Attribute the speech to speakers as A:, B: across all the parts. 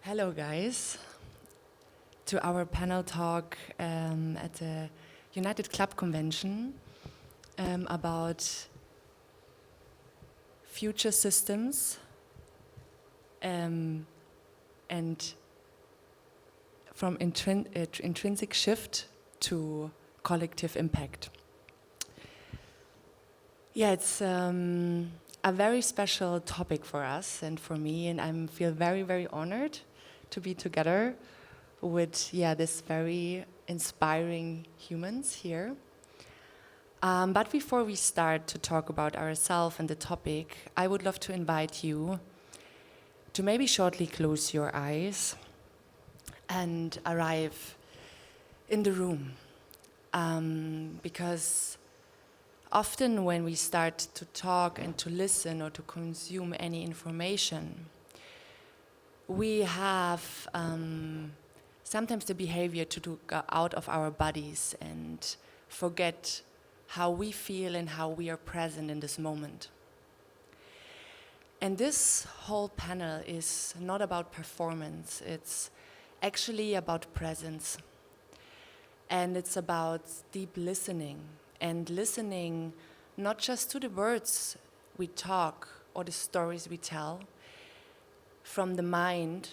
A: Hello, guys, to our panel talk at the United Club Convention about future systems and from intrinsic shift to collective impact. Yeah, it's a very special topic for us and for me, and I feel very, very honored to be together with this very inspiring humans here. But before we start to talk about ourselves and the topic, I would love to invite you to maybe shortly close your eyes and arrive in the room. Because often when we start to talk and to listen or to consume any information, we have sometimes the behavior to go out of our bodies and forget how we feel and how we are present in this moment. And this whole panel is not about performance, it's actually about presence. And it's about deep listening, and listening not just to the words we talk or the stories we tell. From the mind,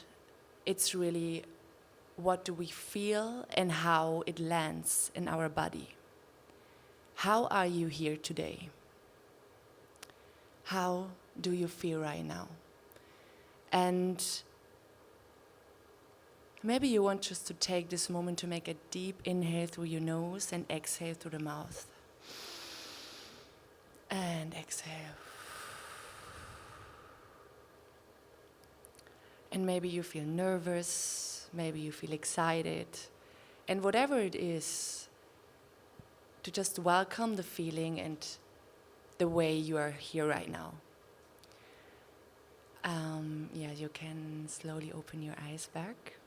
A: it's really what do we feel and how it lands in our body. How are you here today? How do you feel right now? And maybe you want just to take this moment to make a deep inhale through your nose and exhale through the mouth. And exhale. And maybe you feel nervous, maybe you feel excited, and whatever it is, to just welcome the feeling and the way you are here right now. You can slowly open your eyes back.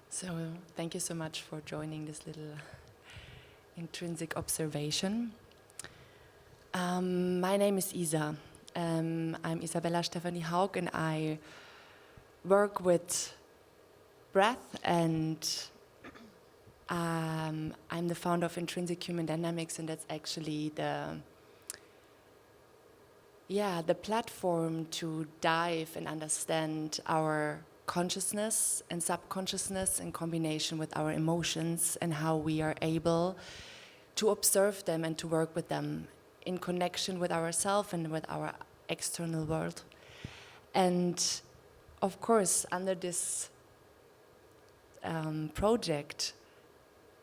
A: So thank you so much for joining this little intrinsic observation. My name is Isa. I'm Isabella Stephanie Haug, and I work with breath, and I'm the founder of Intrinsic Human Dynamics, and that's actually the platform to dive and understand our consciousness and subconsciousness in combination with our emotions and how we are able to observe them and to work with them in connection with ourselves and with our external world. And of course, under this project,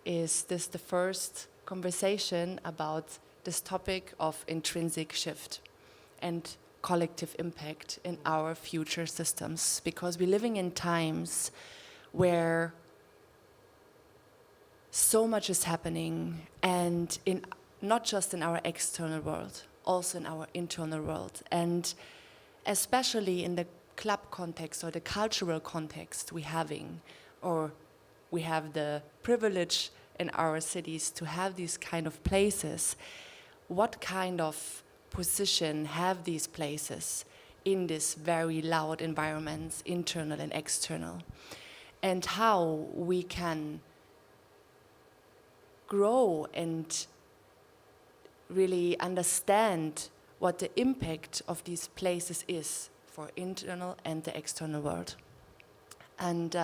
A: is this the first conversation about this topic of intrinsic shift and collective impact in our future systems, because we're living in times where so much is happening, and not just in our external world, also in our internal world. And especially in the club context or the cultural context we have the privilege in our cities to have these kind of places. What kind of position have these places in this very loud environments, internal and external? And how we can grow and really understand what the impact of these places is for internal and the external world. And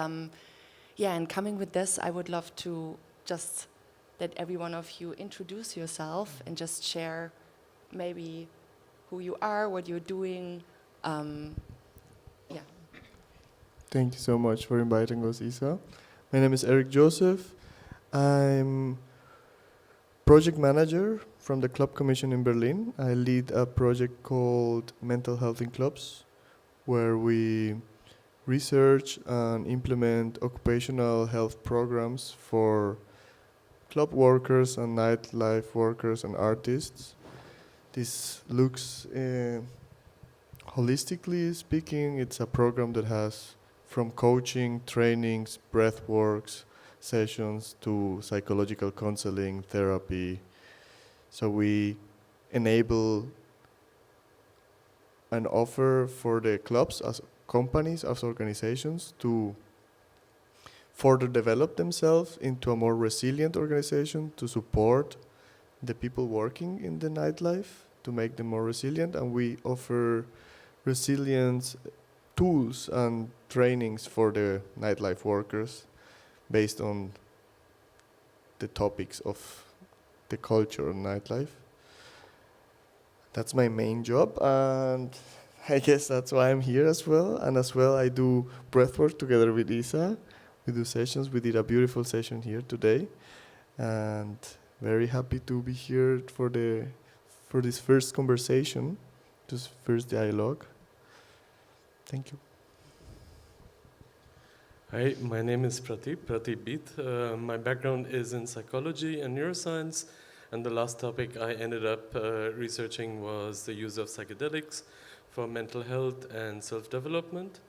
A: and coming with this, I would love to just let every one of you introduce yourself and just share maybe who you are, what you're doing.
B: Thank you so much for inviting us, Isa. My name is Eric Joseph. I'm project manager from the Club Commission in Berlin. I lead a project called Mental Health in Clubs, where we research and implement occupational health programs for club workers and nightlife workers and artists. This looks, holistically speaking, it's a program that has from coaching, trainings, breath works, sessions to psychological counseling, therapy. So we enable an offer for the clubs as companies, as organizations, to further develop themselves into a more resilient organization to support the people working in the nightlife, to make them more resilient. And we offer resilience tools and trainings for the nightlife workers based on the topics of the culture and nightlife. That's my main job, and I guess that's why I'm here as well. And as well, I do breathwork together with Isa. We do sessions. We did a beautiful session here today, and very happy to be here for this first conversation, this first dialogue. Thank you.
C: Hi, my name is Prateep Beed. My background is in psychology and neuroscience, and the last topic I ended up researching was the use of psychedelics for mental health and self-development.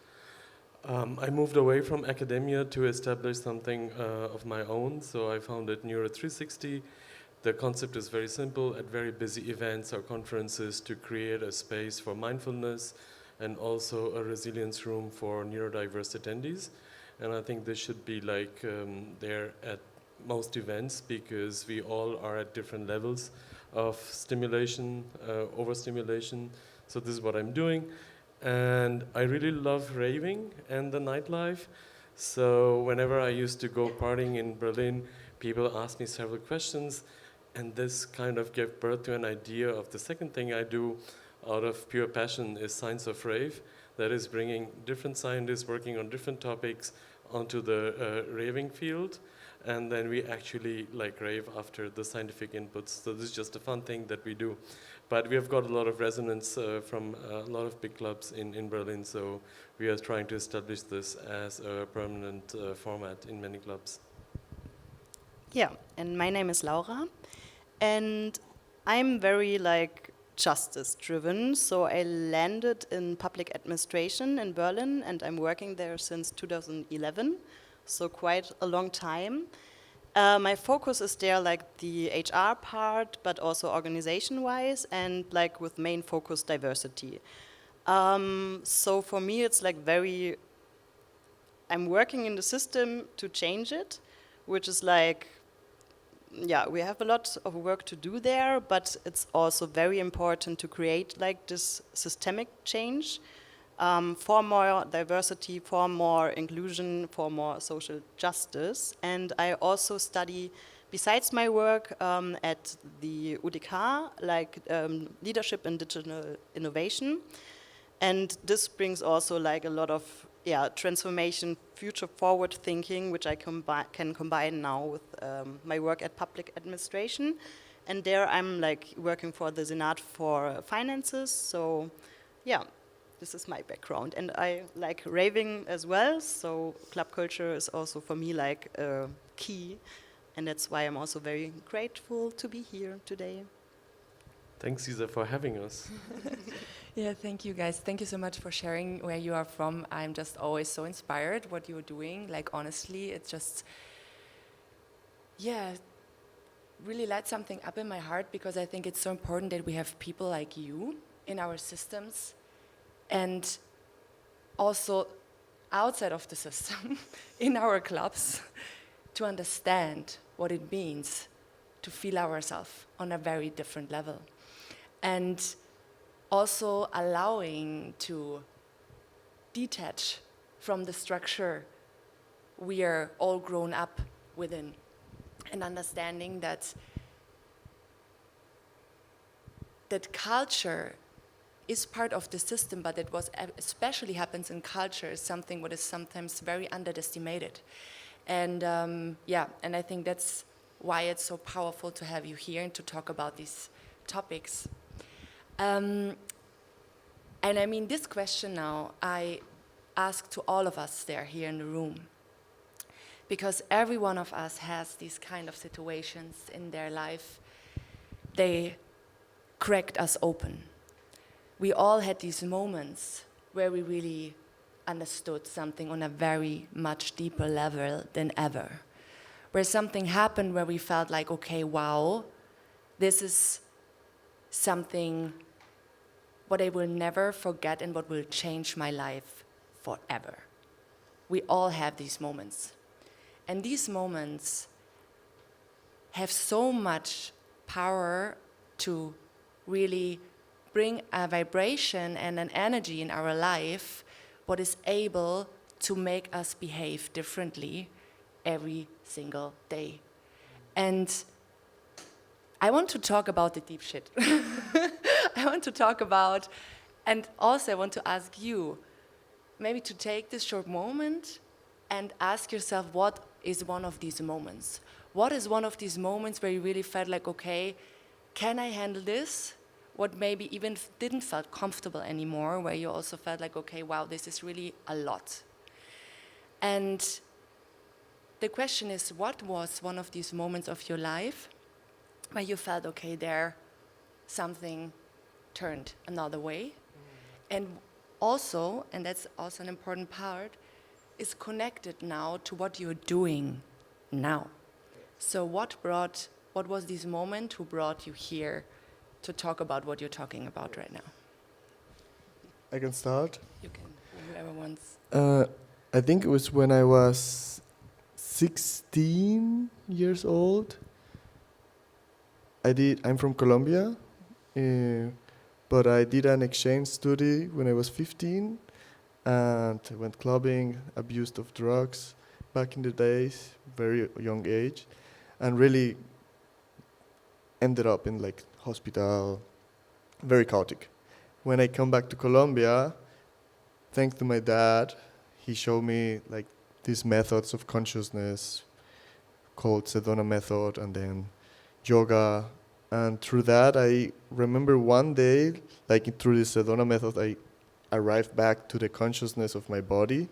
C: I moved away from academia to establish something of my own, so I founded Neuro360. The concept is very simple: at very busy events or conferences, to create a space for mindfulness and also a resilience room for neurodiverse attendees. And I think this should be like there at most events, because we all are at different levels of stimulation, overstimulation. So this is what I'm doing. And I really love raving and the nightlife. So whenever I used to go partying in Berlin, people asked me several questions. And this kind of gave birth to an idea of the second thing I do out of pure passion is Science of Rave. That is bringing different scientists working on different topics onto the raving field, and then we actually like rave after the scientific inputs. So this is just a fun thing that we do. But we have got a lot of resonance from a lot of big clubs in Berlin, so we are trying to establish this as a permanent format in many clubs.
D: Yeah, and my name is Laura, and I'm very justice driven. So I landed in public administration in Berlin, and I'm working there since 2011, so quite a long time. My focus is there the HR part, but also organization-wise, and with main focus diversity. So for me, it's I'm working in the system to change it, which is yeah, we have a lot of work to do there, but it's also very important to create this systemic change for more diversity, for more inclusion, for more social justice. And I also study, besides my work at the UDK, leadership in digital innovation. And this brings also a lot of transformation, future forward thinking, which I can combine now with my work at public administration. And there I'm working for the Senat for Finances. So yeah, this is my background. And I like raving as well. So club culture is also for me key. And that's why I'm also very grateful to be here today.
C: Thanks, Isa, for having us.
A: Yeah, thank you guys. Thank you so much for sharing where you are from. I'm just always so inspired what you're doing. Honestly, it's just, really lights something up in my heart, because I think it's so important that we have people like you in our systems, and also outside of the system, in our clubs, to understand what it means to feel ourselves on a very different level. And also allowing to detach from the structure we are all grown up within, and understanding that culture is part of the system, but it was especially happens in culture is something what is sometimes very underestimated. And and I think that's why it's so powerful to have you here and to talk about these topics. And I mean, this question now, I ask to all of us there here in the room, because every one of us has these kind of situations in their life. They cracked us open. We all had these moments where we really understood something on a very much deeper level than ever, where something happened where we felt like, okay, wow, this is something what I will never forget and what will change my life forever. We all have these moments. And these moments have so much power to really bring a vibration and an energy in our life what is able to make us behave differently every single day. And I want to talk about the deep shit. I want to talk about, and also I want to ask you, maybe to take this short moment and ask yourself, what is one of these moments? What is one of these moments where you really felt like, okay, can I handle this? What maybe even didn't feel comfortable anymore, where you also felt like, okay, wow, this is really a lot. And the question is, what was one of these moments of your life where you felt, okay, there something turned another way? And also, and that's also an important part, is connected now to what you're doing now. So what was this moment who brought you here to talk about what you're talking about right now?
B: I can start.
A: You can, whoever wants.
B: I think it was when I was 16 years old. I'm from Colombia, but I did an exchange study when I was 15, and I went clubbing, abused of drugs back in the days, very young age, and really ended up in like hospital, very chaotic. When I come back to Colombia, thanks to my dad, he showed me like these methods of consciousness called Sedona method, and then yoga. And through that, I remember one day, like through the Sedona method, I arrived back to the consciousness of my body.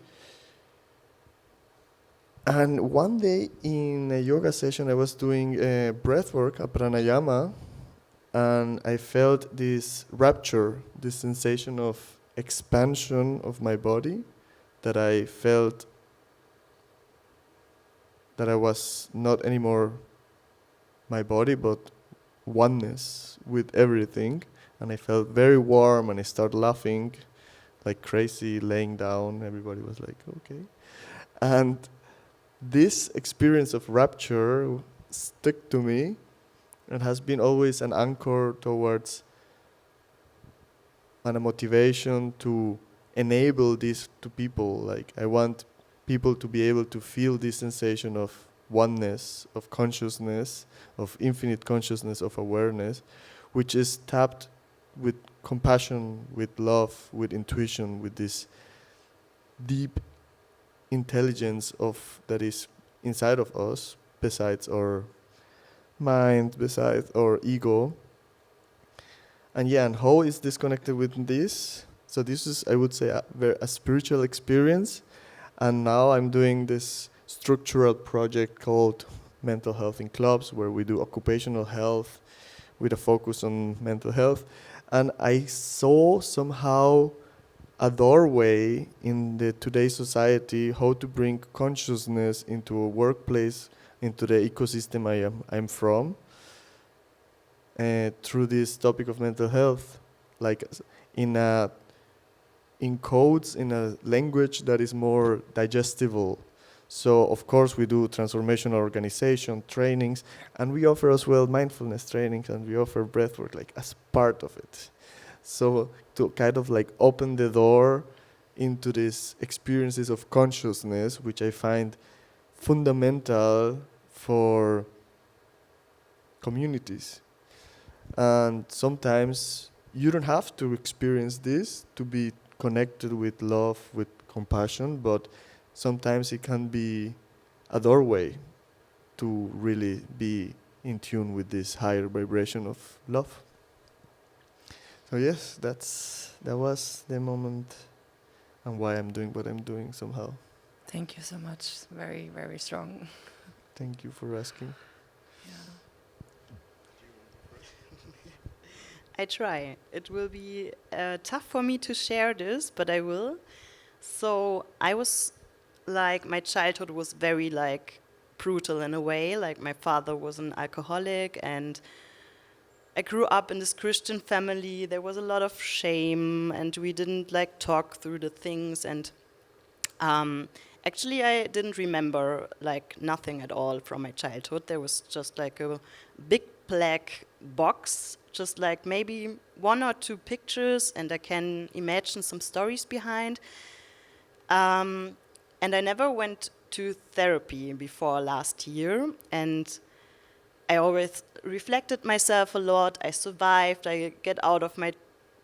B: And one day in a yoga session, I was doing breath work, a pranayama, and I felt this rapture, this sensation of expansion of my body, that I felt that I was not anymore my body, but oneness with everything. And I felt very warm, and I started laughing like crazy, laying down. Everybody was like, okay. And this experience of rapture stuck to me and has been always an anchor towards and a motivation to enable this to people. Like, I want people to be able to feel this sensation of oneness, of consciousness, of infinite consciousness, of awareness, which is tapped with compassion, with love, with intuition, with this deep intelligence of that is inside of us, besides our mind, besides our ego. And how is this connected with this? So this is, I would say, a spiritual experience. And now I'm doing this structural project called Mental Health in Clubs, where we do occupational health with a focus on mental health. And I saw somehow a doorway in the today's society, how to bring consciousness into a workplace, into the ecosystem I'm from, through this topic of mental health, like in codes, in a language that is more digestible. So of course we do transformational organization trainings, and we offer as well mindfulness trainings, and we offer breathwork like as part of it. So to kind of like open the door into these experiences of consciousness, which I find fundamental for communities. And sometimes you don't have to experience this to be connected with love, with compassion, but sometimes it can be a doorway to really be in tune with this higher vibration of love. So yes, that was the moment and why I'm doing what I'm doing somehow.
A: Thank you so much. Very, very strong.
B: Thank you for asking.
A: Yeah.
D: I try. It will be tough for me to share this, but I will. So I was like, my childhood was very like brutal in a way. Like my father was an alcoholic, and I grew up in this Christian family. There was a lot of shame, and we didn't like talk through the things. And Actually, I didn't remember like nothing at all from my childhood. There was just like a big black box, just like maybe 1 or 2 pictures, and I can imagine some stories behind. And I never went to therapy before last year, and I always reflected myself a lot. I survived. I get out of my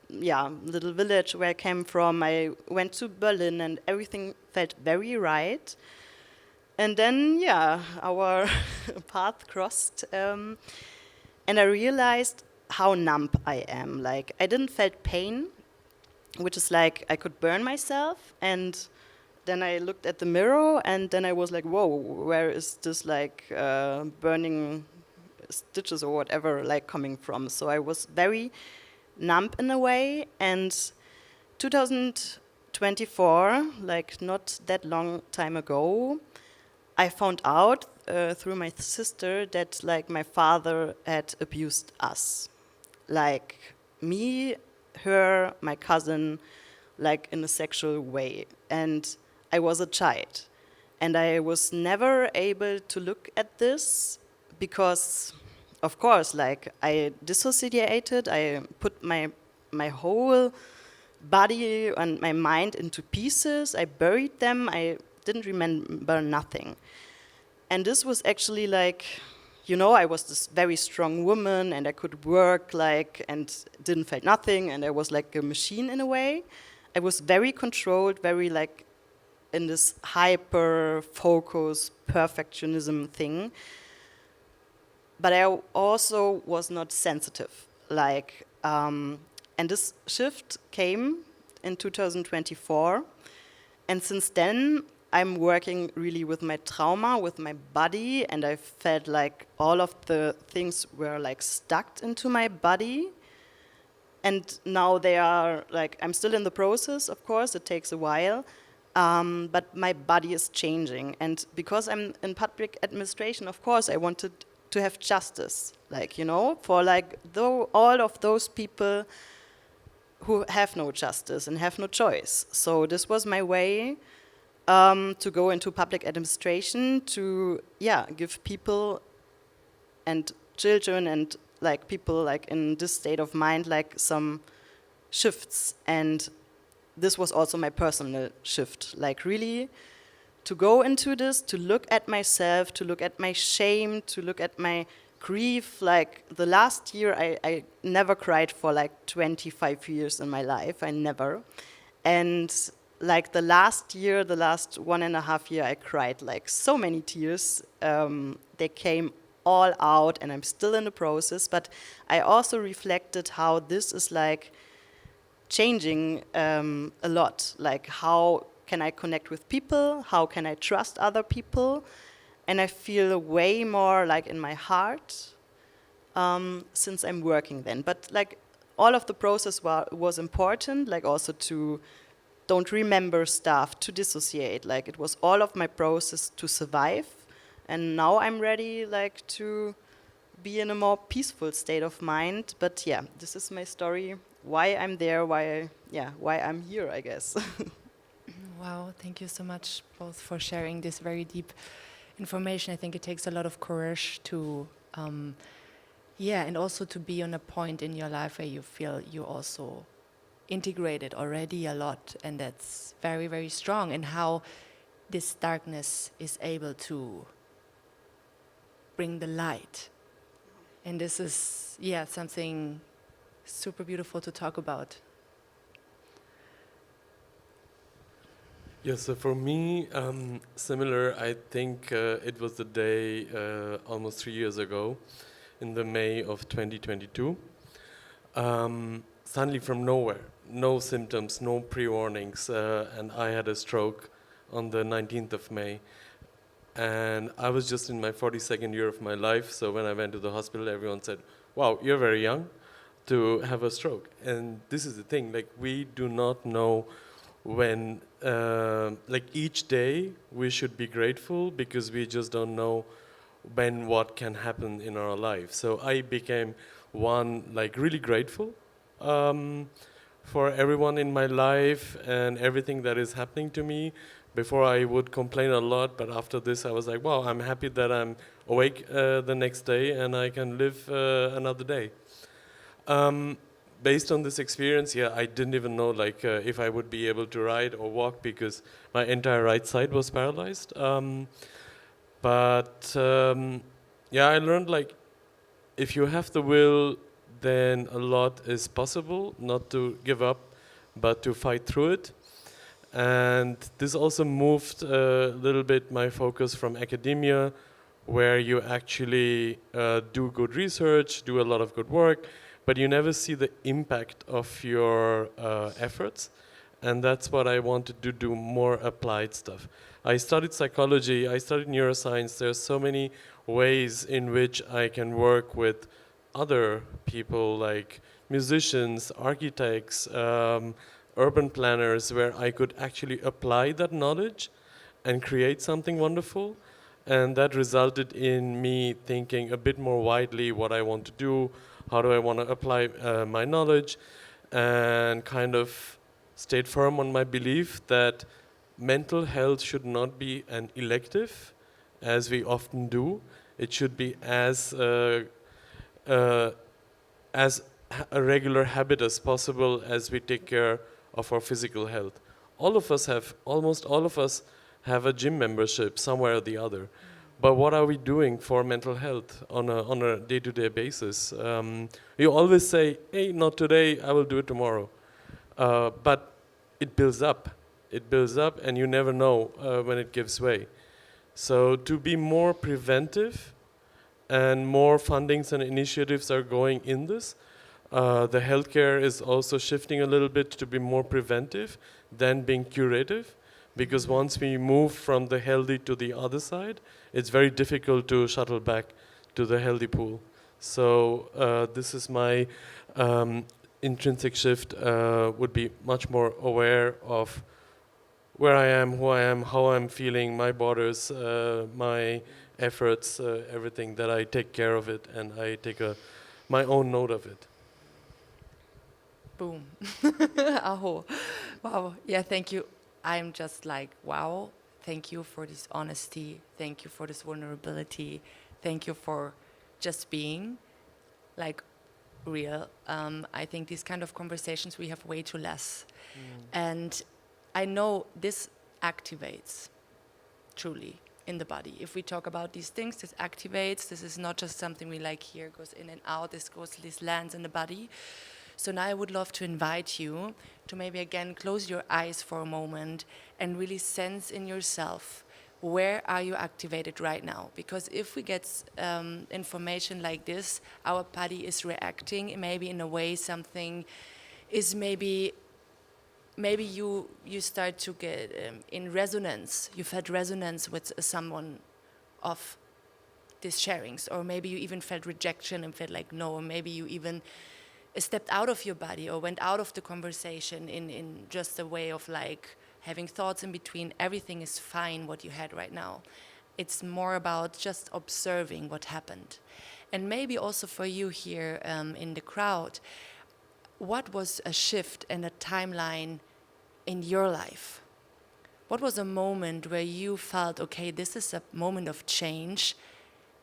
D: little village where I came from. I went to Berlin, and everything felt very right. And then, our path crossed, and I realized how numb I am. Like, I didn't felt pain, which is like I could burn myself, and then I looked at the mirror, and then I was like, whoa, where is this like burning stitches or whatever like coming from? So I was very numb in a way. And 2024, like not that long time ago, I found out through my sister that like my father had abused us, like me, her, my cousin, like in a sexual way. And I was a child, and I was never able to look at this because, of course, like I dissociated. I put my whole body and my mind into pieces. I buried them. I didn't remember nothing. And this was actually like, I was this very strong woman, and I could work like and didn't feel nothing, and I was like a machine in a way. I was very controlled, very like in this hyper-focus, perfectionism thing. But I also was not sensitive. Like, and this shift came in 2024. And since then, I'm working really with my trauma, with my body, and I felt like all of the things were like stuck into my body. And now they are like, I'm still in the process, of course, it takes a while. But my body is changing. And because I'm in public administration, of course, I wanted to have justice, like, for like all of those people who have no justice and have no choice. So this was my way to go into public administration, to, give people and children and like people like in this state of mind, like some shifts. And this was also my personal shift, like really to go into this, to look at myself, to look at my shame, to look at my grief. Like the last year, I never cried for like 25 years in my life, I never. And like the last 1.5 years, I cried like so many tears. They came all out, and I'm still in the process, but I also reflected how this is like changing a lot. Like, how can I connect with people? How can I trust other people? And I feel way more like in my heart since I'm working then. But like all of the process was important, like also to don't remember stuff, to dissociate. Like it was all of my process to survive. And now I'm ready like to be in a more peaceful state of mind. But yeah, this is my story. Why I'm there, why I'm here, I guess.
A: Wow, thank you so much both for sharing this very deep information. I think it takes a lot of courage to, and also to be on a point in your life where you feel you also integrated already a lot, and that's very, very strong, and how this darkness is able to bring the light. And this is, something super beautiful to talk about.
C: Yeah, so for me, similar, I think it was the day almost 3 years ago, in the May of 2022. Suddenly from nowhere, no symptoms, no pre-warnings, and I had a stroke on the 19th of May. And I was just in my 42nd year of my life, so when I went to the hospital, everyone said, wow, you're very young to have a stroke. And this is the thing, like we do not know when, like each day we should be grateful because we just don't know when what can happen in our life. So I became like really grateful for everyone in my life and everything that is happening to me, Before I would complain a lot, but after this I was like, wow, I'm happy that I'm awake the next day and I can live another day. Based on this experience, yeah, I didn't even know like if I would be able to ride or walk because my entire right side was paralyzed. Yeah, I learned like if you have the will, then a lot is possible, not to give up, but to fight through it. And this also moved a little bit my focus from academia, where you actually do good research, do a lot of good work, but you never see the impact of your efforts. And that's what I wanted to do, more applied stuff. I studied psychology, I studied neuroscience. There's so many ways in which I can work with other people like musicians, architects, urban planners, where I could actually apply that knowledge and create something wonderful. And that resulted in me thinking a bit more widely what I want to do, how do I want to apply my knowledge, and kind of stayed firm on my belief that mental health should not be an elective, as we often do. It should be as a regular habit as possible as we take care of our physical health. Almost all of us have a gym membership somewhere or the other. But what are we doing for mental health on a day-to-day basis? You always say, hey, not today, I will do it tomorrow. But it builds up. It builds up and you never know when it gives way. So to be more preventive, and more fundings and initiatives are going in this. The healthcare is also shifting a little bit to be more preventive than being curative, because once we move from the healthy to the other side, it's very difficult to shuttle back to the healthy pool. So this is my intrinsic shift, would be much more aware of where I am, who I am, how I'm feeling, my borders, my efforts, everything, that I take care of it and I take my own note of it.
A: Boom. Aho. Wow. Yeah, thank you. I'm just like, wow. Thank you for this honesty. Thank you for this vulnerability. Thank you for just being like real. I think these kind of conversations we have way too less. And I know this activates truly in the body. If we talk about these things, this activates. This is not just something we like here, goes in and out. This lands in the body. So now I would love to invite you to maybe again close your eyes for a moment and really sense in yourself, where are you activated right now? Because if we get information like this, our body is reacting maybe in a way something is maybe you start to get in resonance. You've had resonance with someone of these sharings, or maybe you even felt rejection and felt like no, or maybe you even stepped out of your body or went out of the conversation in just a way of like having thoughts in between. Everything is fine what you had right now. It's more about just observing what happened. And maybe also for you here in the crowd, what was a shift and a timeline in your life? What was a moment where you felt, okay, this is a moment of change,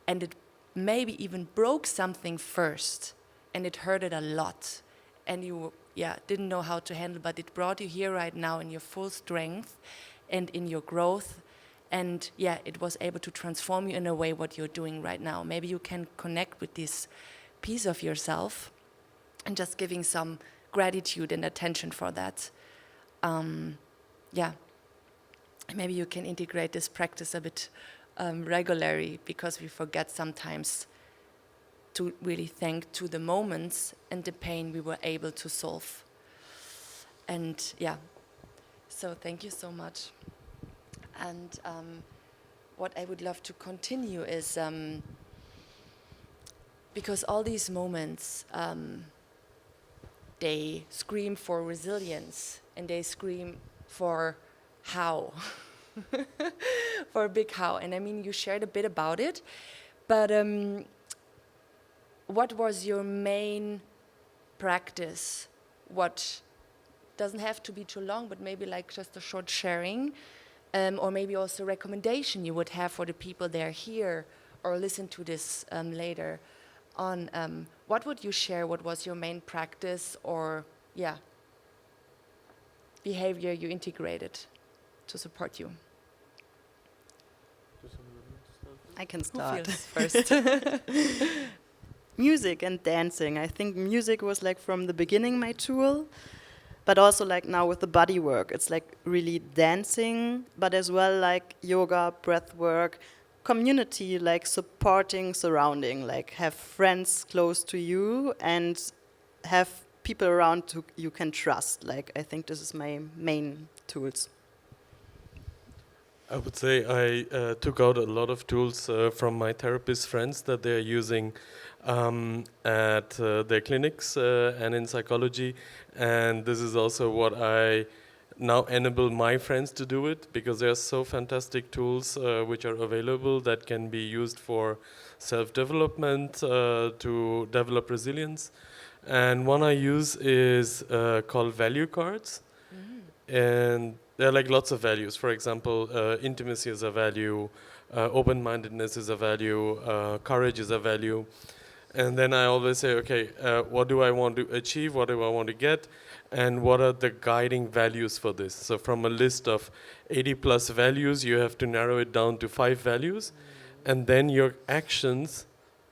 A: and it maybe even broke something first, and it hurted a lot, and you didn't know how to handle, but it brought you here right now in your full strength and in your growth, and it was able to transform you in a way what you're doing right now. Maybe you can connect with this piece of yourself and just giving some gratitude and attention for that. Maybe you can integrate this practice a bit regularly, because we forget sometimes to really thank to the moments and the pain we were able to solve. And so thank you so much. And what I would love to continue is, because all these moments, they scream for resilience, and they scream for how, for a big how. And I mean, you shared a bit about it, but what was your main practice? What doesn't have to be too long, but maybe like just a short sharing or maybe also recommendation you would have for the people that are here or listen to this later on. What would you share? What was your main practice or, behavior you integrated to support you?
D: I can
A: Who
D: start.
A: feels first?
D: Music and dancing. I think music was like from the beginning my tool, but also like now with the body work, it's like really dancing, but as well like yoga, breath work, community, like supporting surrounding, like have friends close to you and have people around who you can trust. Like I think this is my main tools.
C: I would say I took out a lot of tools from my therapist friends that they're using at their clinics and in psychology. And this is also what I now enable my friends to do it, because there are so fantastic tools which are available that can be used for self-development, to develop resilience. And one I use is called value cards. And there are like lots of values. For example, intimacy is a value, open-mindedness is a value, courage is a value. And then I always say, okay, what do I want to achieve? What do I want to get? And what are the guiding values for this? So from a list of 80 plus values, you have to narrow it down to 5 values. And then your actions,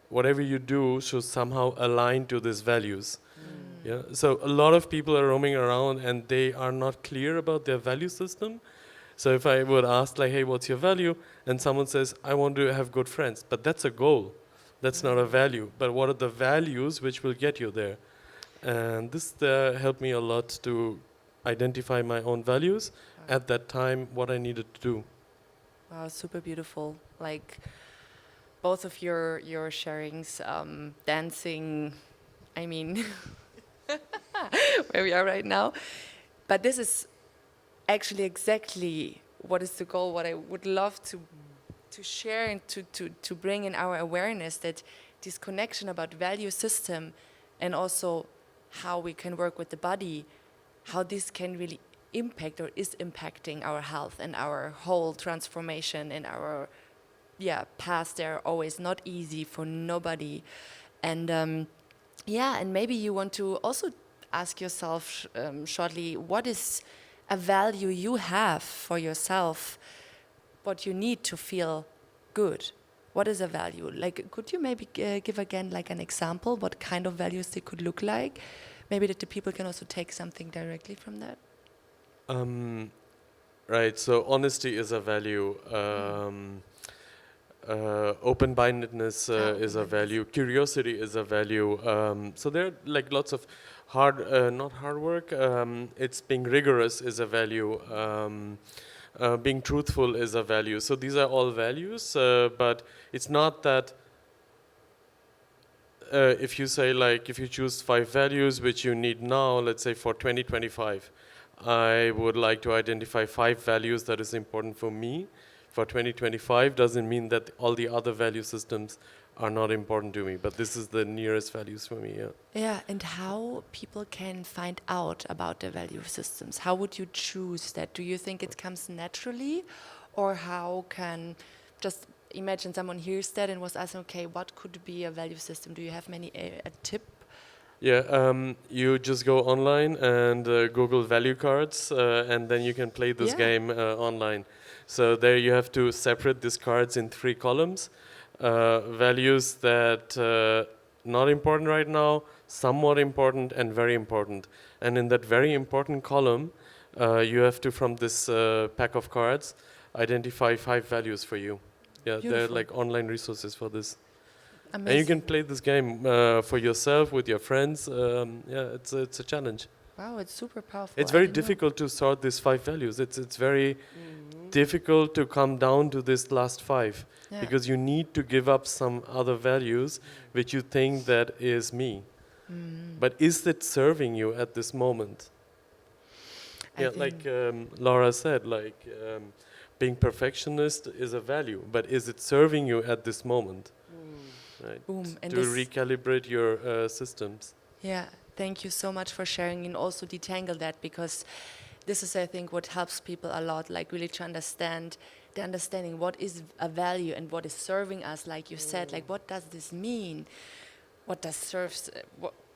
C: whatever you do, should somehow align to these values. Yeah. So a lot of people are roaming around and they are not clear about their value system. So if I would ask like, hey, what's your value? And someone says, I want to have good friends. But that's a goal. That's not a value. But what are the values which will get you there? And this helped me a lot to identify my own values at that time, what I needed to do.
A: Wow, super beautiful. Like both of your sharings, dancing, I mean, where we are right now. But this is actually exactly what is the goal, what I would love to share and to bring in our awareness, that this connection about value system and also how we can work with the body, how this can really impact or is impacting our health and our whole transformation in our past. They're always not easy for nobody. And and maybe you want to also ask yourself shortly, what is a value you have for yourself, what you need to feel good? What is a value? Like, could you maybe give again like an example, what kind of values they could look like? Maybe that the people can also take something directly from that.
C: Right, so honesty is a value. Open-mindedness is a value. Curiosity is a value. So there are like lots of not hard work. It's being rigorous is a value. Being truthful is a value. So these are all values, but it's not that if you say like, if you choose 5 values which you need now, let's say for 2025, I would like to identify 5 values that is important for me for 2025, doesn't mean that all the other value systems are not important to me, but this is the nearest values for me,
A: Yeah, and how people can find out about their value systems? How would you choose that? Do you think it comes naturally, or how can, just imagine someone hears that and was asking, okay, what could be a value system? Do you have a tip?
C: Yeah, you just go online and Google value cards, and then you can play this game online. So there you have to separate these cards in 3 columns. Values that not important right now, somewhat important, and very important. And in that very important column, you have to, from this pack of cards, identify 5 values for you. Yeah, there are like online resources for this.
A: Amazing.
C: And you can play this game for yourself, with your friends. It's a challenge.
A: Wow, it's super powerful.
C: It's very difficult to sort these 5 values. It's very difficult to come down to this last 5 because you need to give up some other values which you think that is me. But is it serving you at this moment? Like Laura said, like being perfectionist is a value, but is it serving you at this moment? Right.
A: Boom. And
C: to recalibrate your systems.
A: Yeah, thank you so much for sharing and also detangle that, because this is, I think, what helps people a lot, like really to understand the understanding what is a value and what is serving us, like you said, like what does this mean? What does serves?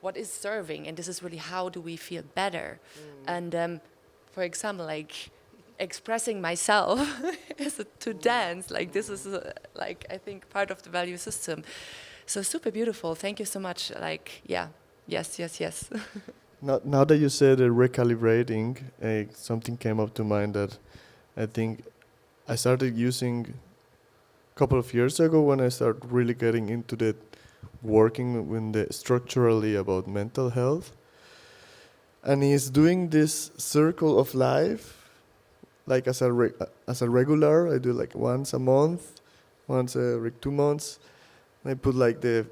A: What is serving? And this is really how do we feel better? And for example, like expressing myself to dance, like this is like I think part of the value system. So super beautiful. Thank you so much. Like yes.
B: Now that you said recalibrating, something came up to mind that I think I started using a couple of years ago when I started really getting into the working with the structurally about mental health. And he's doing this circle of life, like as a regular. I do like once a month, once every 2 months. And I put like the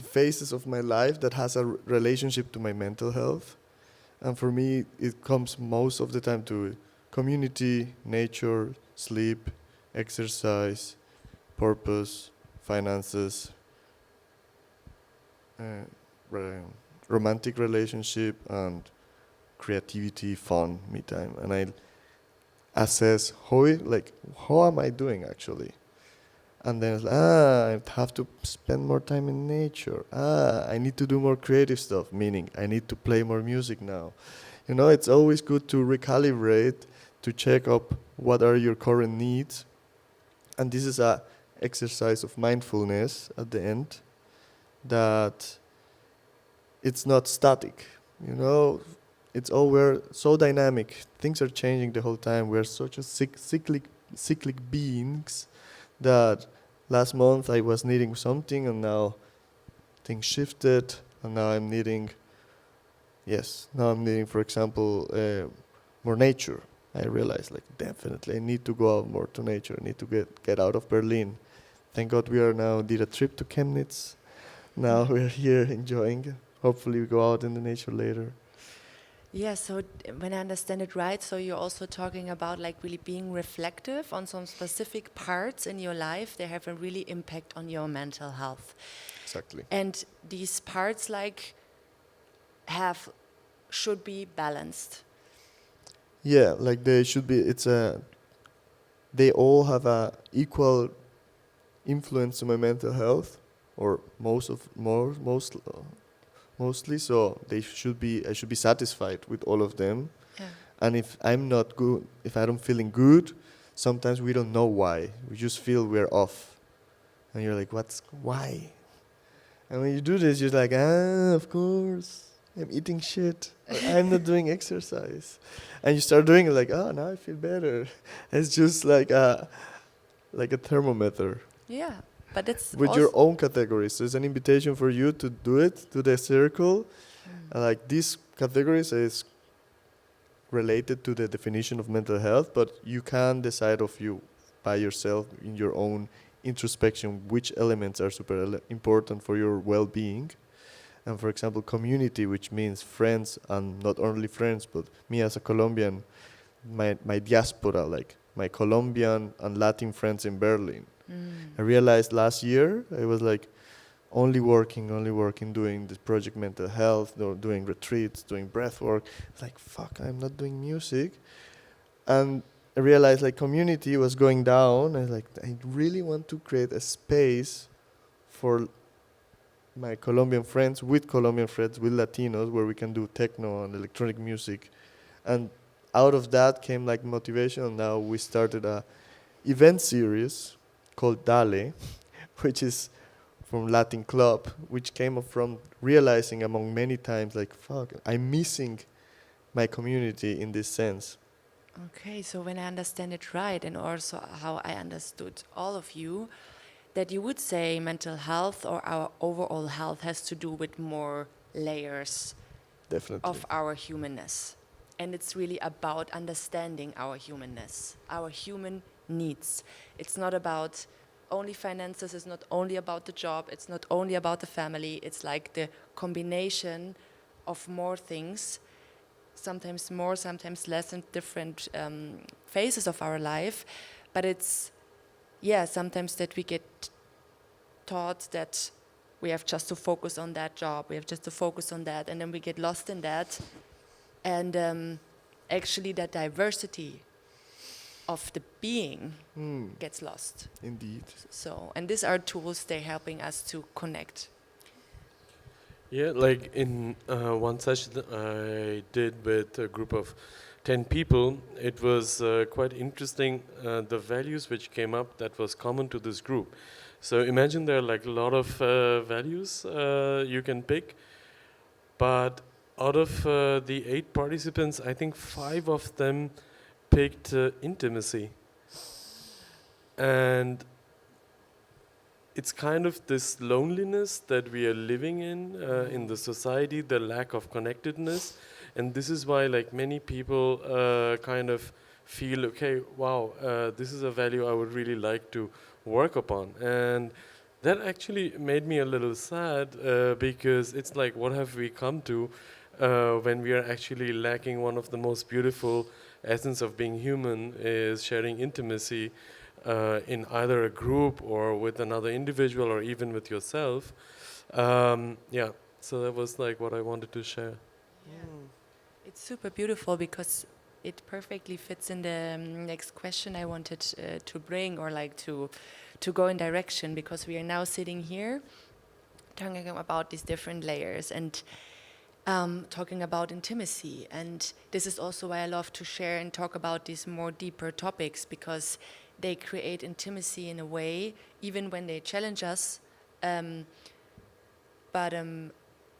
B: phases of my life that has a relationship to my mental health. And for me, it comes most of the time to community, nature, sleep, exercise, purpose, finances, romantic relationship, and creativity, fun, me time. And I assess how am I doing actually? And then it's like, I have to spend more time in nature. I need to do more creative stuff, meaning I need to play more music now. You know, it's always good to recalibrate, to check up what are your current needs. And this is a exercise of mindfulness at the end, that it's not static. You know, we're so dynamic. Things are changing the whole time. We're such a cyclic beings that last month I was needing something and now things shifted and now I'm needing, for example, more nature. I realized definitely I need to go out more to nature. I need to get out of Berlin. Thank God we did a trip to Chemnitz. Now we're here enjoying. Hopefully we go out in the nature later.
A: Yeah, so when I understand it right, so you're also talking about really being reflective on some specific parts in your life that have a really impact on your mental health.
B: Exactly.
A: And these parts should be balanced.
B: Yeah, they should be. They all have a equal influence on my mental health, or mostly. So I should be satisfied with all of them.
A: Yeah.
B: And if I'm not good, if I don't feeling good, sometimes we don't know why. We just feel we're off, and you're like, why? And when you do this, you're like, of course, I'm eating shit. Or I'm not doing exercise. And you start doing it now I feel better. It's just like a thermometer.
A: Yeah, but it's
B: with your own categories. So it's an invitation for you to do it, to the circle. These categories is related to the definition of mental health, but you can decide by yourself in your own introspection which elements are super important for your well-being. And for example, community, which means friends, and not only friends, but me as a Colombian, my diaspora, my Colombian and Latin friends in Berlin. I realized last year I was only working, doing this project mental health, doing retreats, doing breath work. It's fuck, I'm not doing music. And I realized community was going down. I was I really want to create a space for my Colombian friends, with Latinos, where we can do techno and electronic music. And out of that came motivation. And now we started a event series called Dale, which is from Latin Club, which came up from realizing among many times fuck, I'm missing my community in this sense.
A: Okay, so when I understand it right, and also how I understood all of you, that you would say mental health or our overall health has to do with more layers.
B: Definitely.
A: Of our humanness. And it's really about understanding our humanness, our human needs. It's not about only finances, it's not only about the job, it's not only about the family, it's the combination of more things, sometimes more, sometimes less, in different phases of our life. But it's, sometimes that we get taught that we have just to focus on that job, we have just to focus on that, and then we get lost in that. And actually the diversity of the being gets lost.
B: Indeed.
A: So, and these are tools, they're helping us to connect.
C: Yeah, like in one session that I did with a group of 10 people, it was quite interesting, the values which came up that was common to this group. So imagine there are like a lot of values you can pick, but out of the 8 participants, I think 5 of them picked intimacy. And it's kind of this loneliness that we are living in the society, the lack of connectedness, and this is why like many people kind of feel, okay, wow, this is a value I would really like to work upon. And that actually made me a little sad because it's like, what have we come to when we are actually lacking one of the most beautiful essence of being human, is sharing intimacy in either a group or with another individual or even with yourself. Yeah, so that was like what I wanted to share.
A: It's super beautiful because it perfectly fits in the next question I wanted to bring, or like to go in direction, because we are now sitting here talking about these different layers and talking about intimacy. And this is also why I love to share and talk about these more deeper topics, because they create intimacy in a way, even when they challenge us, but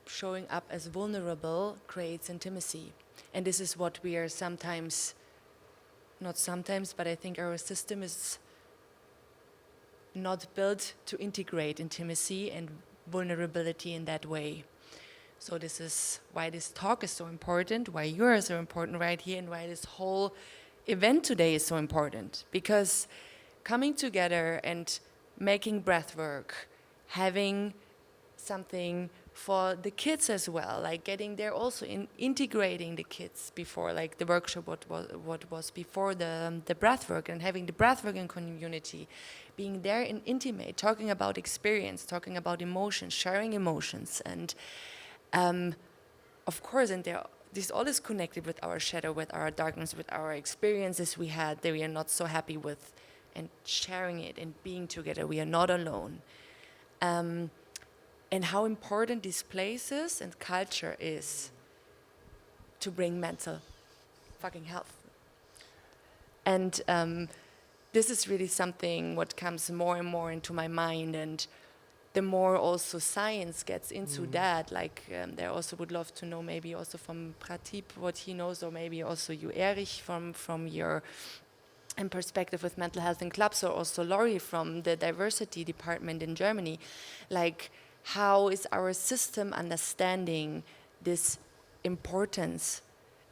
A: showing up as vulnerable creates intimacy. And this is what we are sometimes, not sometimes, but I think our system is not built to integrate intimacy and vulnerability in that way. So this is why this talk is so important, why you are so important right here, and why this whole event today is so important. Because coming together and making breath work, having something for the kids as well, like getting there also in integrating the kids before, like the workshop what was before the breath work, and having the breath work in community, being there in intimate, talking about experience, talking about emotions, sharing emotions, and of course, and this all is connected with our shadow, with our darkness, with our experiences we had that we are not so happy with, and sharing it and being together. We are not alone. And how important these places and culture is to bring mental fucking health. And this is really something what comes more and more into my mind, and the more also science gets into that, like they also would love to know maybe also from Prateep what he knows, or maybe also you, Erich, from your perspective with mental health in clubs, or also Laurie from the diversity department in Germany. Like, how is our system understanding this importance,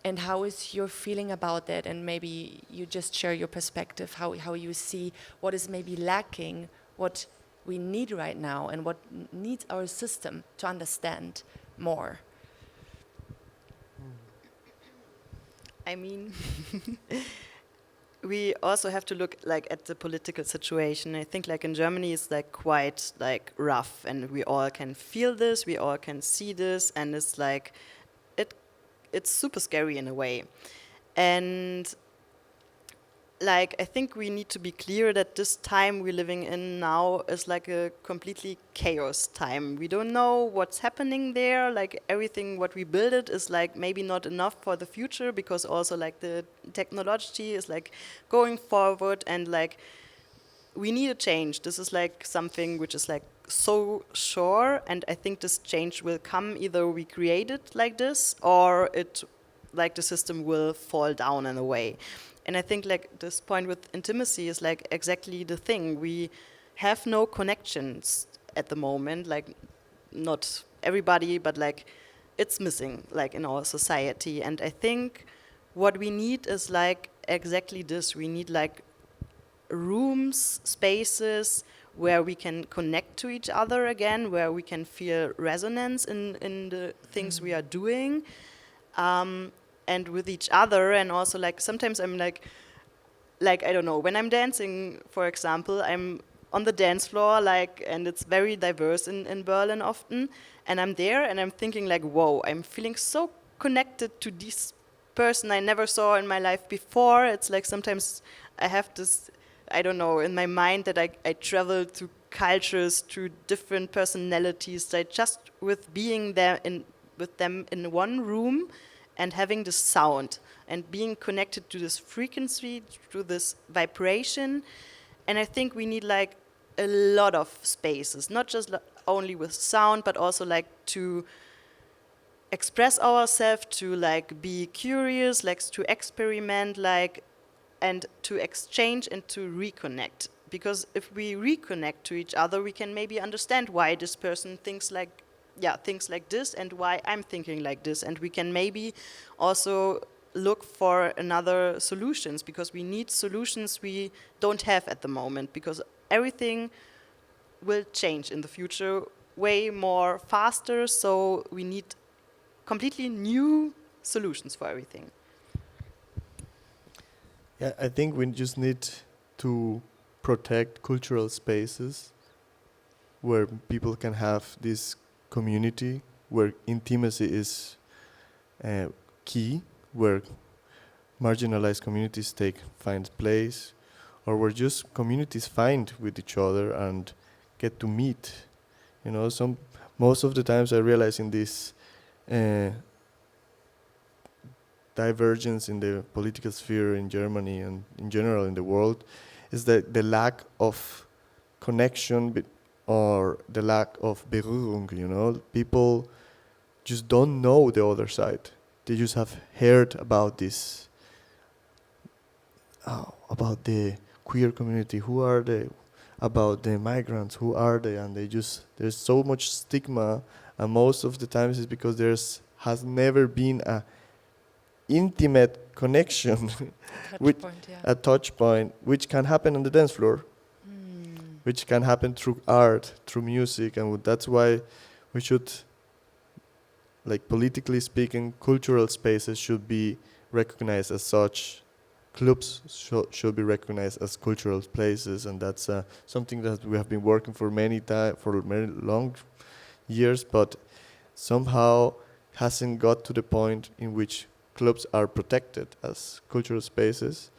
A: and how is your feeling about that? And maybe you just share your perspective, how you see what is maybe lacking, what we need right now, and what needs our system to understand more.
D: I mean, we also have to look like at the political situation. I think like in Germany it's like quite like rough, and we all can feel this, we all can see this, and it's like it's super scary in a way. And like, I think we need to be clear that this time we're living in now is like a completely chaos time. We don't know what's happening there. Like, everything what we build it is like maybe not enough for the future, because also like the technology is like going forward, and like we need a change. This is like something which is like so sure, and I think this change will come. Either we create it like this, or it like the system will fall down in a way. And I think like this point with intimacy is like exactly the thing. We have no connections at the moment, like not everybody, but like it's missing like in our society. And I think what we need is like exactly this. We need like rooms, spaces where we can connect to each other again, where we can feel resonance in the things we are doing. And with each other, and also like sometimes I'm like I don't know, when I'm dancing, for example, I'm on the dance floor, like, and it's very diverse in Berlin often, and I'm there and I'm thinking like, whoa, I'm feeling so connected to these person I never saw in my life before. It's like sometimes I have this, I don't know, in my mind that I travel to cultures, to different personalities, that just with being there with them in one room and having the sound and being connected to this frequency, to this vibration. And I think we need like a lot of spaces, not just only with sound, but also like to express ourselves, to like be curious, like to experiment, like, and to exchange and to reconnect. Because if we reconnect to each other, we can maybe understand why this person thinks like this, and why I'm thinking like this, and we can maybe also look for another solutions, because we need solutions we don't have at the moment, because everything will change in the future way more faster, so we need completely new solutions for everything.
B: Yeah, I think we just need to protect cultural spaces where people can have this community, where intimacy is key, where marginalized communities find place, or where just communities find with each other and get to meet. You know, most of the times I realize in this divergence in the political sphere in Germany and in general in the world is that the lack of connection or the lack of Berührung, you know. People just don't know the other side. They just have heard about this, about the queer community, who are they? About the migrants, who are they? And there's so much stigma, and most of the times it's because has never been a intimate connection, a touch point, which can happen on the dance floor, which can happen through art, through music, and that's why we should, like politically speaking, cultural spaces should be recognized as such. Clubs should be recognized as cultural places, and that's something that we have been working for many long years, but somehow hasn't got to the point in which clubs are protected as cultural spaces,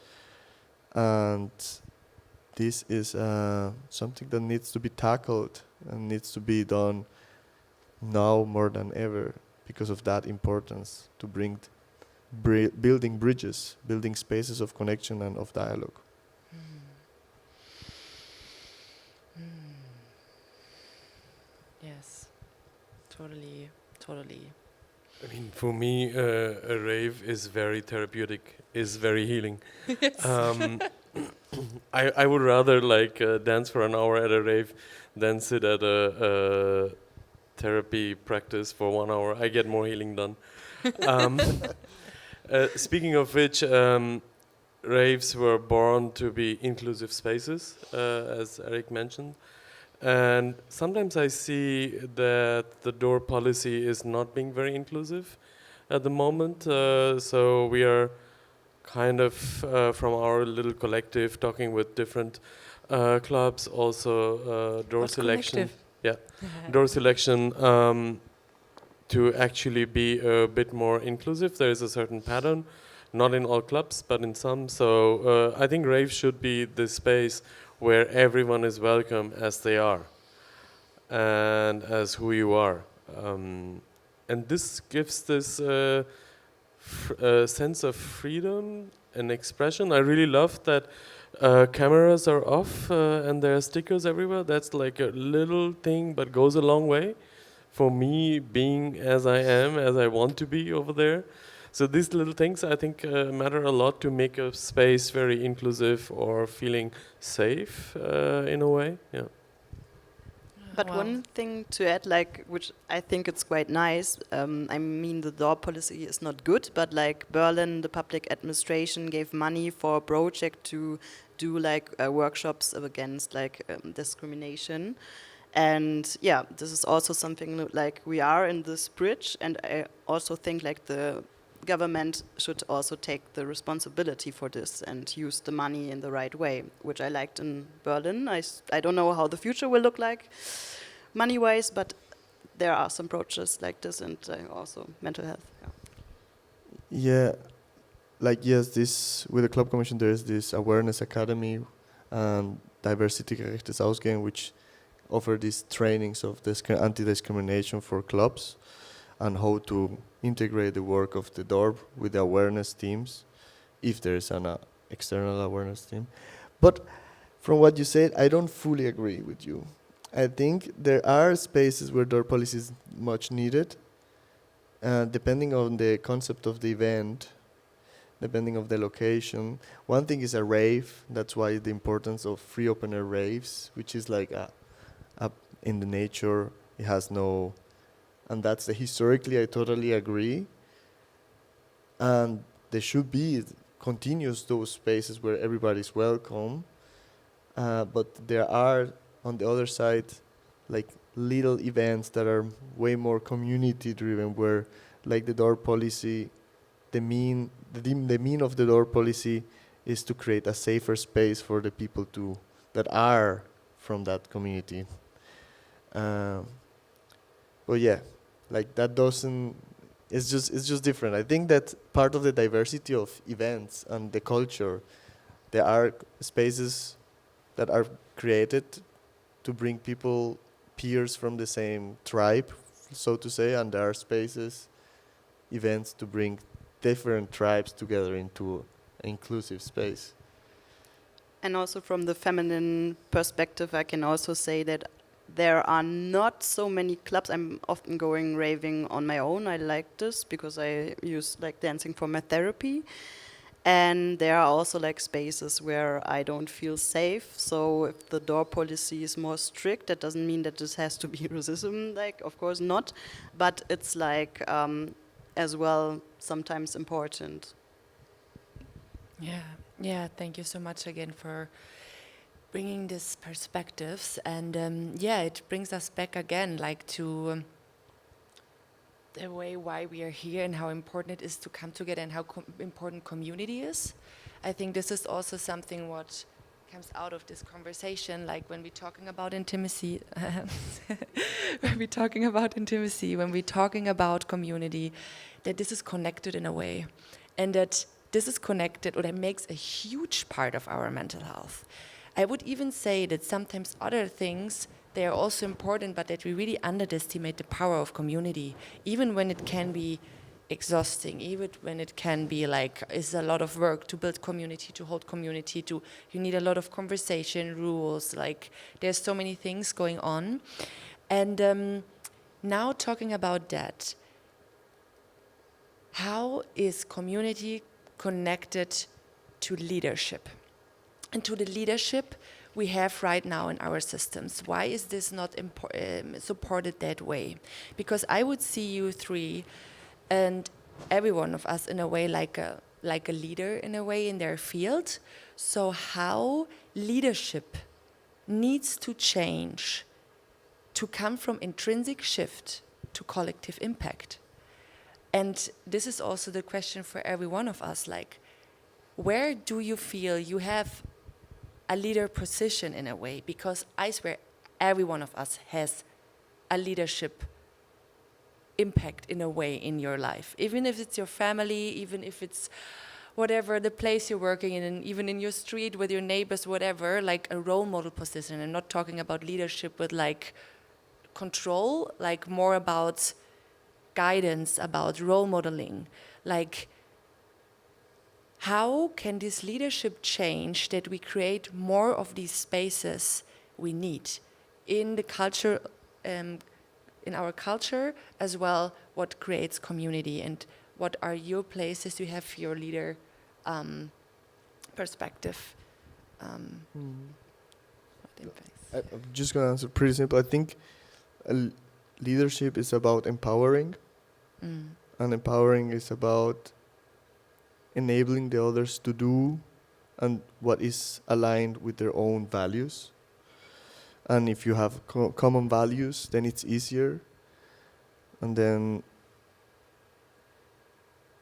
B: and this is something that needs to be tackled and needs to be done now more than ever because of that importance to bring building bridges, building spaces of connection and of dialogue.
A: Yes, totally.
C: I mean, for me, a rave is very therapeutic, is very healing.
A: Yes.
C: I would rather like dance for an hour at a rave than sit at a therapy practice for 1 hour. I get more healing done. Speaking of which, raves were born to be inclusive spaces, as Eric mentioned. And sometimes I see that the door policy is not being very inclusive at the moment. So we are kind of, from our little collective, talking with different clubs, also door selection. Yeah, door selection to actually be a bit more inclusive. There is a certain pattern, not in all clubs, but in some. So I think raves should be the space where everyone is welcome as they are and as who you are. And this gives this sense of freedom and expression. I really love that cameras are off and there are stickers everywhere. That's like a little thing but goes a long way for me being as I am, as I want to be over there. So these little things I think matter a lot to make a space very inclusive or feeling safe in a way. Yeah.
D: But one thing to add, like, which I think it's quite nice, I mean, the door policy is not good, but like Berlin, the public administration gave money for a project to do like workshops against like discrimination. And yeah, this is also something like we are in this bridge, and I also think like the government should also take the responsibility for this and use the money in the right way, which I liked in Berlin. I don't know how the future will look like money-wise, but there are some projects like this, and also mental health.
B: Yeah, like yes, this with the Club Commission there is this awareness academy and diversity gerechtes Ausgehen, which offer these trainings of anti-discrimination for clubs and how to integrate the work of the DORB with the awareness teams, if there is an external awareness team. But from what you said, I don't fully agree with you. I think there are spaces where DORB policy is much needed, depending on the concept of the event, depending on the location. One thing is a rave, that's why the importance of free open air raves, which is like in the nature, it has no, and that's historically I totally agree. And there should be continuous those spaces where everybody's welcome, but there are on the other side like little events that are way more community driven, where like the door policy, the mean of the door policy is to create a safer space for the people that are from that community. But yeah, like that doesn't. It's just different. I think that part of the diversity of events and the culture, there are spaces that are created to bring people, peers from the same tribe, so to say, and there are spaces, events to bring different tribes together into an inclusive space.
D: And also from the feminine perspective, I can also say that there are not so many clubs. I'm often going raving on my own. I like this because I use like dancing for my therapy. And there are also like spaces where I don't feel safe. So if the door policy is more strict, that doesn't mean that this has to be racism, like of course not. But it's like as well sometimes important.
A: Yeah, thank you so much again for bringing these perspectives. And it brings us back again, like to the way why we are here and how important it is to come together and how important community is. I think this is also something what comes out of this conversation, like when we're talking about intimacy, when we're talking about community, that this is connected in a way, and that this is connected, or that makes a huge part of our mental health. I would even say that sometimes other things, they are also important, but that we really underestimate the power of community, even when it can be exhausting, even when it can be like, it's a lot of work to build community, to hold community, you need a lot of conversation, rules, like there's so many things going on. And now talking about that, how is community connected to leadership? And to the leadership we have right now in our systems. Why is this not supported that way? Because I would see you three and every one of us in a way like a leader in a way in their field. So how leadership needs to change to come from intrinsic shift to collective impact. And this is also the question for every one of us, like, where do you feel you have a leader position in a way? Because I swear every one of us has a leadership impact in a way in your life, even if it's your family, even if it's whatever, the place you're working in, and even in your street with your neighbors, whatever, like a role model position. I'm not talking about leadership with like control, like more about guidance, about role modeling. Like, how can this leadership change that we create more of these spaces we need in the culture, in our culture, as well what creates community, and what are your places you have your leader perspective?
B: I'm just going to answer pretty simple. I think leadership is about empowering, and empowering is about enabling the others to do and what is aligned with their own values. And if you have common values, then it's easier. And then,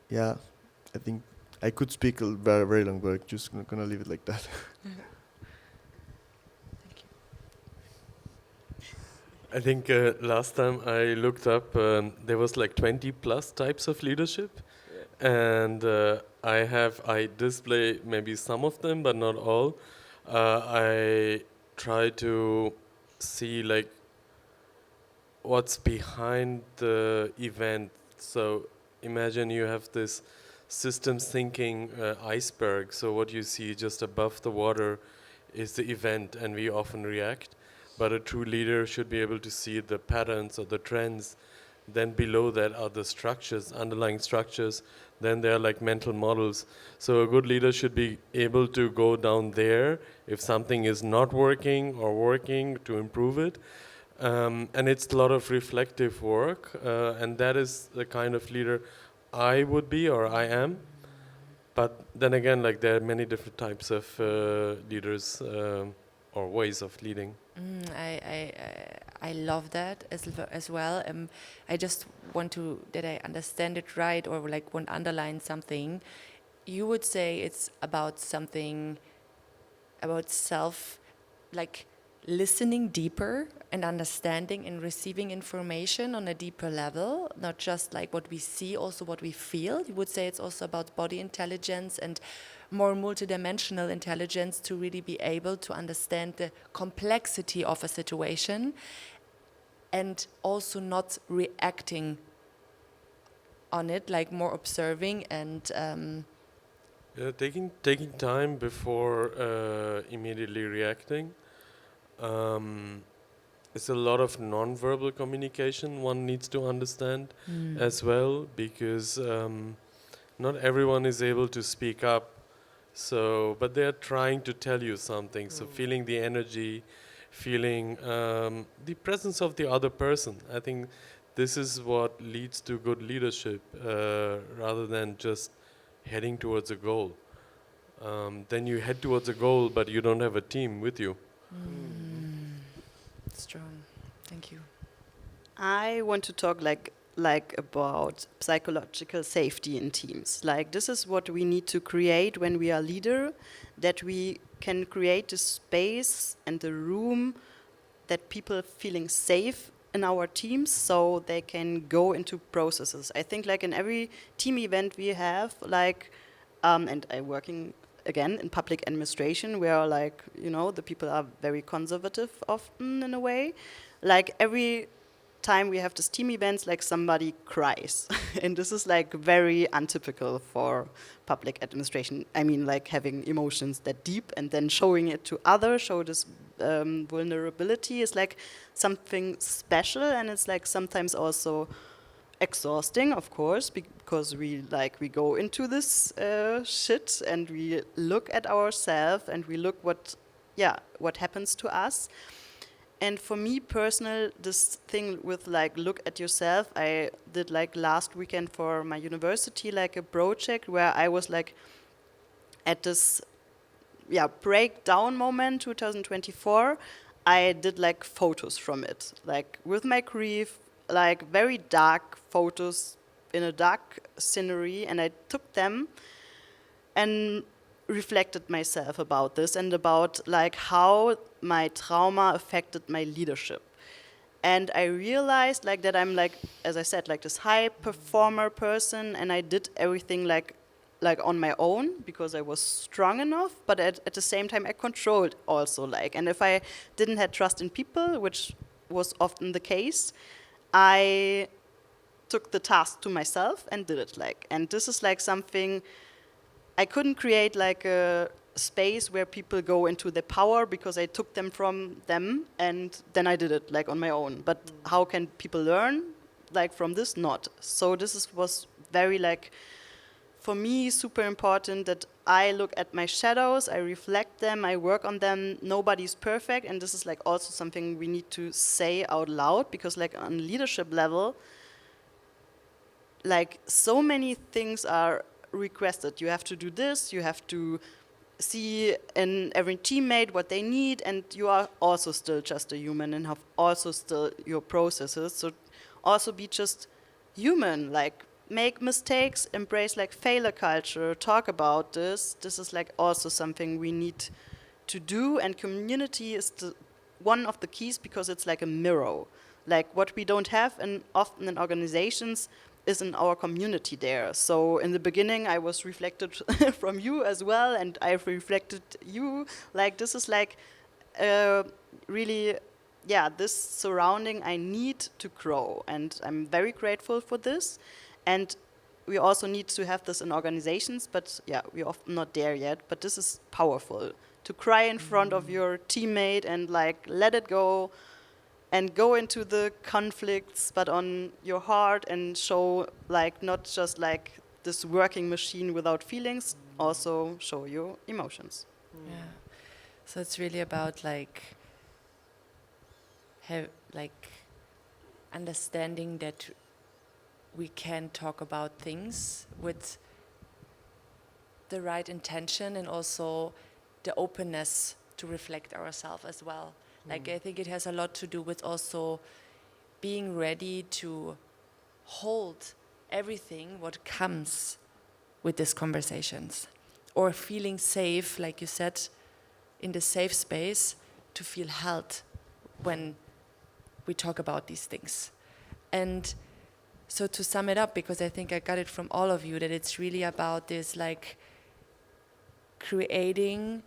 B: yeah, I think I could speak very, very long, but I'm just gonna leave it like that.
A: Thank you.
C: I think last time I looked up, there was like 20 plus types of leadership. and I display maybe some of them, but not all. I try to see like what's behind the event. So imagine you have this systems thinking iceberg. So what you see just above the water is the event, and we often react. But a true leader should be able to see the patterns or the trends. Then below that are the structures, underlying structures. Then there are like mental models. So a good leader should be able to go down there if something is not working or working to improve it. And it's a lot of reflective work, and that is the kind of leader I would be or I am. But then again, like there are many different types of leaders or ways of leading.
A: I love that as well. I just want to that I understand it right, or like want to underline something. You would say it's about something about self, like listening deeper and understanding and receiving information on a deeper level, not just like what we see, also what we feel. You would say it's also about body intelligence and more multidimensional intelligence to really be able to understand the complexity of a situation and also not reacting on it, like more observing and
C: Taking time before immediately reacting. It's a lot of non-verbal communication one needs to understand as well, because not everyone is able to speak up. So, but they're trying to tell you something. So, feeling the energy, feeling the presence of the other person. I think this is what leads to good leadership, rather than just heading towards a goal. Then you head towards a goal, but you don't have a team with you.
A: strong. Thank you.
D: I want to talk like about psychological safety in teams. Like this is what we need to create when we are leader, that we can create the space and the room that people feeling safe in our teams so they can go into processes. I think like in every team event we have, like, and I'm working again in public administration where like, you know, the people are very conservative often in a way. Like every time we have these team events, like somebody cries. And this is like very untypical for public administration. I mean, like having emotions that deep and then showing it to others, show this vulnerability is like something special, and it's like sometimes also exhausting, of course, because we go into this shit and we look at ourselves and we look what happens to us. And for me personal, this thing with like look at yourself, I did like last weekend for my university like a project where I was like at this breakdown moment 2024. I did like photos from it, like with my grief, like very dark photos in a dark scenery, and I took them and reflected myself about this and about like how my trauma affected my leadership. And I realized like that I'm like, as I said, like this high performer person, and I did everything like on my own because I was strong enough, but at the same time I controlled also like, and if I didn't have trust in people, which was often the case, I took the task to myself and did it like, and this is like something I couldn't create like a space where people go into their power because I took them from them and then I did it like on my own. But how can people learn like from this? Not. So this was very like, for me, super important that I look at my shadows, I reflect them, I work on them. Nobody's perfect, and this is like also something we need to say out loud, because like on leadership level, like so many things are requested. You have to do this, you have to see in every teammate what they need, and you are also still just a human and have also still your processes. So also be just human, like make mistakes, embrace like failure culture, talk about this. This is like also something we need to do, and community is one of the keys because it's like a mirror. Like what we don't have, and often in organizations, is in our community there. So in the beginning, I was reflected from you as well, and I've reflected you. Like this is like really, yeah, this surrounding I need to grow, and I'm very grateful for this. And we also need to have this in organizations, but yeah, we're often not there yet. But this is powerful to cry in front of your teammate and like let it go and go into the conflicts, but on your heart, and show like not just like this working machine without feelings, also show your emotions.
A: Yeah. So it's really about like understanding that we can talk about things with the right intention and also the openness to reflect ourselves as well. Like I think it has a lot to do with also being ready to hold everything what comes with these conversations, or feeling safe, like you said, in the safe space to feel held when we talk about these things. And so to sum it up, because I think I got it from all of you, that it's really about this like creating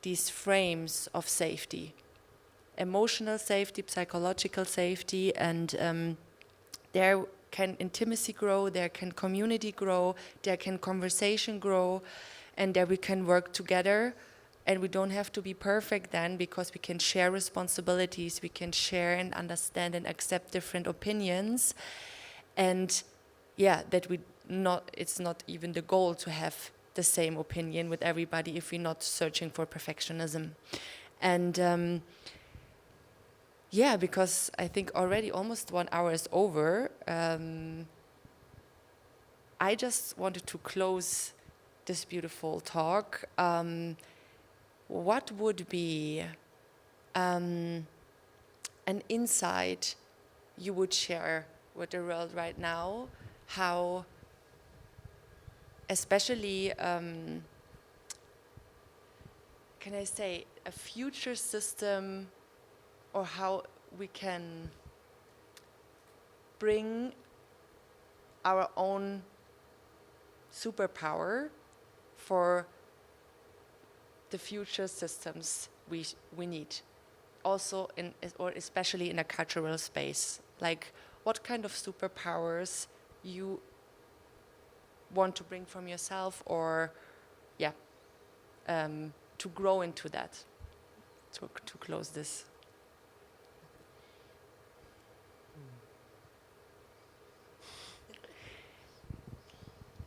A: these frames of safety, emotional safety, psychological safety, and there can intimacy grow, there can community grow, there can conversation grow, and there we can work together. And we don't have to be perfect then, because we can share responsibilities, we can share and understand and accept different opinions. And yeah, that it's not even the goal to have the same opinion with everybody if we're not searching for perfectionism. And yeah, because I think already almost 1 hour is over, I just wanted to close this beautiful talk. What would be an insight you would share with the world right now? How, especially, can I say, a future system, or how we can bring our own superpower for the future systems we need, also or especially in a cultural space. Like, what kind of superpowers you want to bring from yourself, or to grow into that, to close this.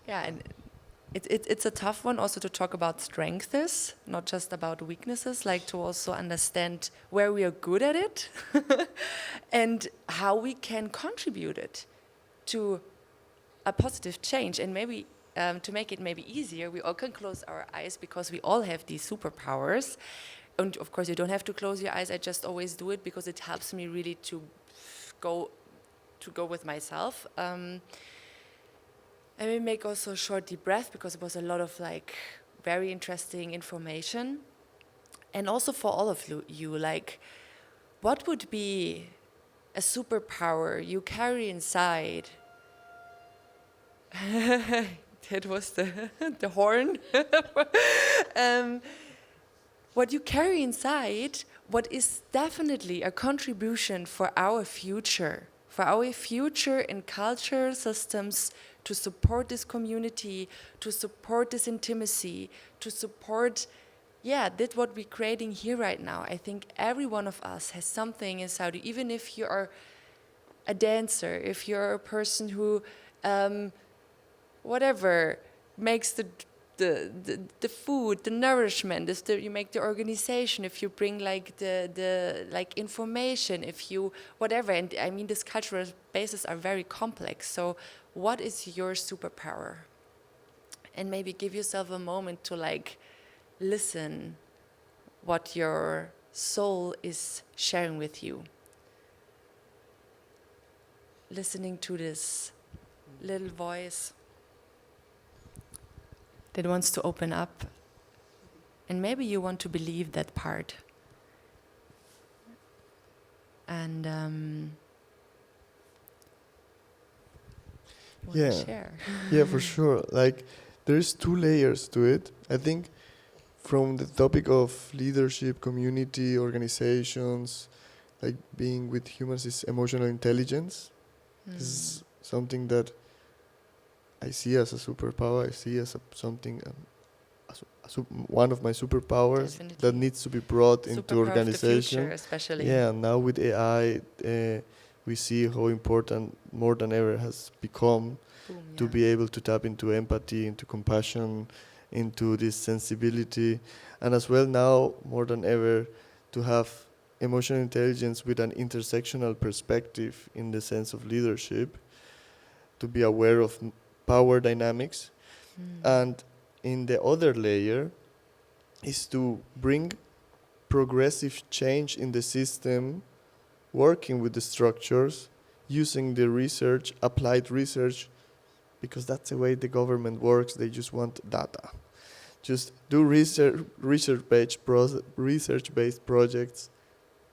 A: Yeah, and it's a tough one also to talk about strengths, not just about weaknesses, like to also understand where we are good at it and how we can contribute it to a positive change. And maybe to make it maybe easier, we all can close our eyes, because we all have these superpowers. And of course, you don't have to close your eyes. I just always do it because it helps me really to go with myself. And we make also a short deep breath, because it was a lot of like very interesting information. And also for all of you, like, what would be a superpower you carry inside? That was the horn. What you carry inside, what is definitely a contribution for our future in cultural systems, to support this community, to support this intimacy, to support, that's what we're creating here right now. I think every one of us has something inside you, even if you are a dancer, if you're a person who, whatever, makes the food, the nourishment, you make the organization, if you bring like the like information, if you whatever. And I mean, these cultural bases are very complex. So what is your superpower? And maybe give yourself a moment to like listen what your soul is sharing with you. Listening to this little voice that wants to open up, and maybe you want to believe that part. And Want to share?
B: Yeah, for sure. Like, there's two layers to it. I think from the topic of leadership, community, organizations, like being with humans is emotional intelligence. This is something that I see as a superpower. I see as something, one of my superpowers that needs to be brought into organization.
A: Future, especially.
B: Yeah, and now with AI, we see how important more than ever has become to be able to tap into empathy, into compassion, into this sensibility, and as well now more than ever to have emotional intelligence with an intersectional perspective in the sense of leadership, to be aware of power dynamics. And in the other layer is to bring progressive change in the system, working with the structures, using the research, applied research, because that's the way the government works. They just want data. Just do research-based projects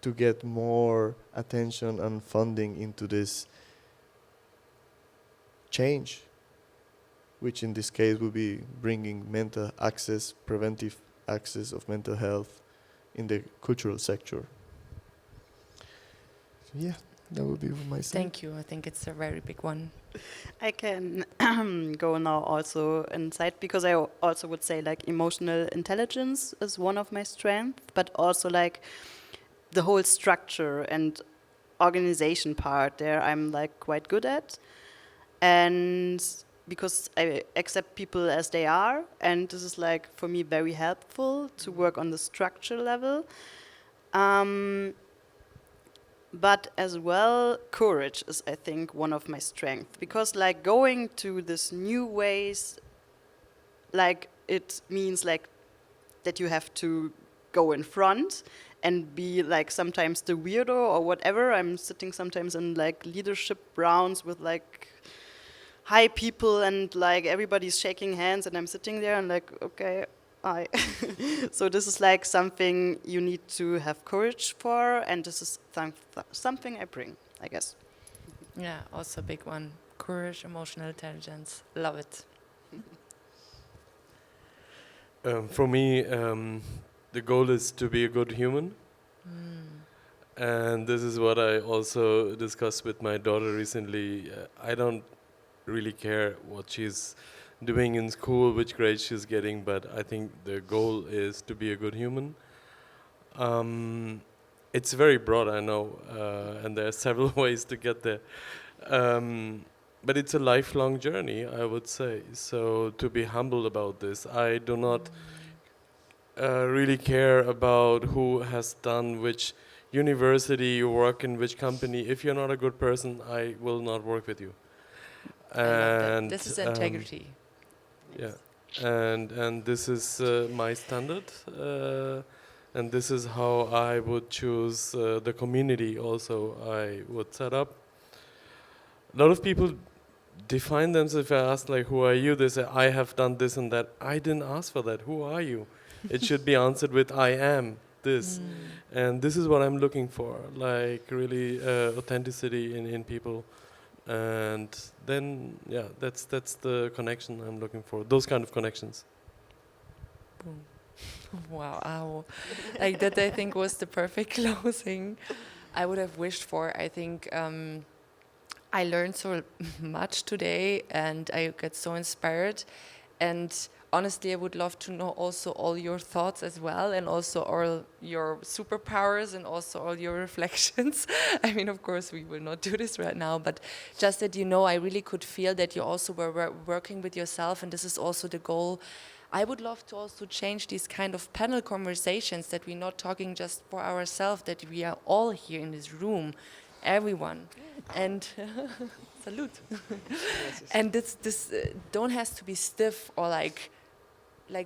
B: to get more attention and funding into this change, which in this case will be bringing mental access, preventive access of mental health in the cultural sector. So yeah, that would be my side.
A: Thank you. I think it's a very big one.
D: I can go now also inside, because I also would say like emotional intelligence is one of my strengths, but also like the whole structure and organization part there I'm like quite good at. And because I accept people as they are, and this is like for me very helpful to work on the structure level. But as well, courage is, I think, one of my strengths, because like going to this new ways, like it means like that you have to go in front and be like sometimes the weirdo or whatever. I'm sitting sometimes in like leadership rounds with like high people and like everybody's shaking hands and I'm sitting there and like, okay, hi. So this is like something you need to have courage for, and this is something I bring, I guess.
A: Yeah, also a big one. Courage, emotional intelligence. Love it.
C: For me, the goal is to be a good human. And this is what I also discussed with my daughter recently. I don't really care what she's doing in school, which grade she's getting, but I think the goal is to be a good human. It's very broad, I know, and there are several ways to get there. But it's a lifelong journey, I would say. So to be humble about this, I do not really care about who has done which university, you work in which company. If you're not a good person, I will not work with you.
A: I love that. This is integrity.
C: Yeah, and this is my standard, and this is how I would choose the community also I would set up. A lot of people define themselves. If I ask like, who are you? They say, I have done this and that. I didn't ask for that. Who are you? It should be answered with, I am this. And this is what I'm looking for, like really authenticity in people. And then, yeah, that's the connection I'm looking for. Those kind of connections.
A: Boom. Wow. Like that, I think, was the perfect closing I would have wished for. I think I learned so much today, and I get so inspired. And honestly, I would love to know also all your thoughts as well, and also all your superpowers and also all your reflections. I mean, of course, we will not do this right now, but just that, I really could feel that you also were working with yourself, and this is also the goal. I would love to also change these kind of panel conversations, that we're not talking just for ourselves, that we are all here in this room, everyone. And salute. And this don't has to be stiff or like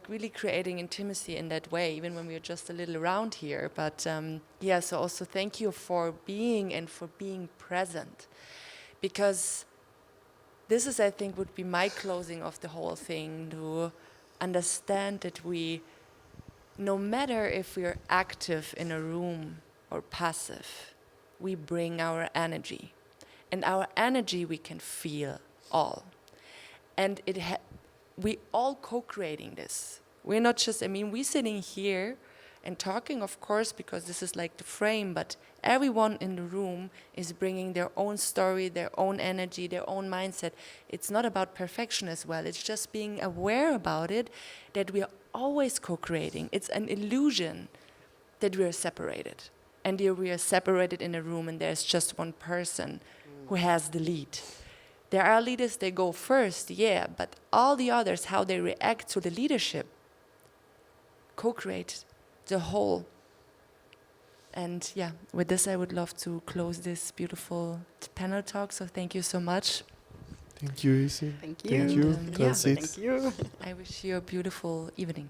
A: really creating intimacy in that way, even when we're just a little around here. But so also thank you for being and for being present, because this is, I think, would be my closing of the whole thing, to understand that we, no matter if we're active in a room or passive, we bring our energy. And our energy we can feel all. And we all co-creating this. We're not just, we're sitting here and talking, of course, because this is like the frame, but everyone in the room is bringing their own story, their own energy, their own mindset. It's not about perfection as well. It's just being aware about it, that we are always co-creating. It's an illusion that we are separated. And here we are separated in a room and there's just one person who has the lead. There are leaders, they go first, yeah, but all the others, how they react to the leadership, co-create the whole. And yeah, with this I would love to close this beautiful panel talk, so thank you so much.
B: Thank you, Isi.
D: Thank you.
B: Thank you.
A: Yeah.
B: That's it.
D: Thank you.
A: I wish you a beautiful evening.